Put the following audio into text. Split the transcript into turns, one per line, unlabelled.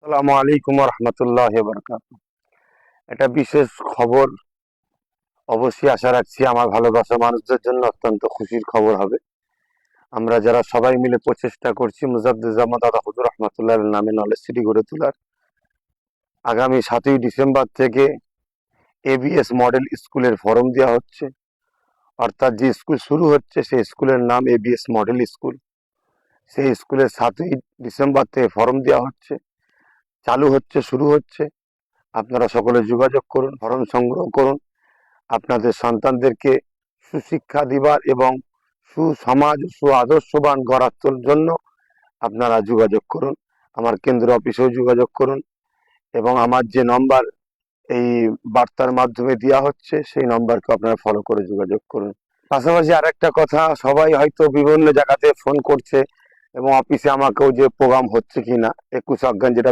আসসালামু আলাইকুম রহমতুল্লাহ বরকাত। এটা বিশেষ খবর, অবশ্যই আশা রাখছি আমার ভালোবাসা মানুষদের জন্য অত্যন্ত খুশির খবর হবে। আমরা যারা সবাই মিলে প্রচেষ্টা করছি মুজাদ্দেদ দাদা হুজুর রহমতুল্লাহ নামে নলেজ সিটি গড়ে তোলার, আগামী 7ই ডিসেম্বর থেকে এবিএস মডেল স্কুলের ফরম দেওয়া হচ্ছে। অর্থাৎ যে স্কুল শুরু হচ্ছে সেই স্কুলের নাম এবিএস মডেল স্কুল। সেই স্কুলের 7ই ডিসেম্বর থেকে ফরম দেওয়া হচ্ছে, চালু হচ্ছে, শুরু হচ্ছে। আপনারা সকলে যোগাযোগ করুন, ফরম সংগ্রহ করুন। আপনাদের সন্তানদেরকে সুশিক্ষা দিবার এবং সুসমাজ আদর্শবান গড়ার জন্য আপনারা যোগাযোগ করুন। আমার কেন্দ্র অফিসেও যোগাযোগ করুন এবং আমার যে নম্বর এই বার্তার মাধ্যমে দেওয়া হচ্ছে সেই নম্বরকে আপনারা ফলো করে যোগাযোগ করুন। পাশাপাশি আরেকটা কথা, সবাই হয়তো বিভিন্ন জায়গাতে ফোন করছে এবং অফিসে আমাকেও যে প্রোগ্রাম হচ্ছে কিনা 21 অজ্ঞান যেটা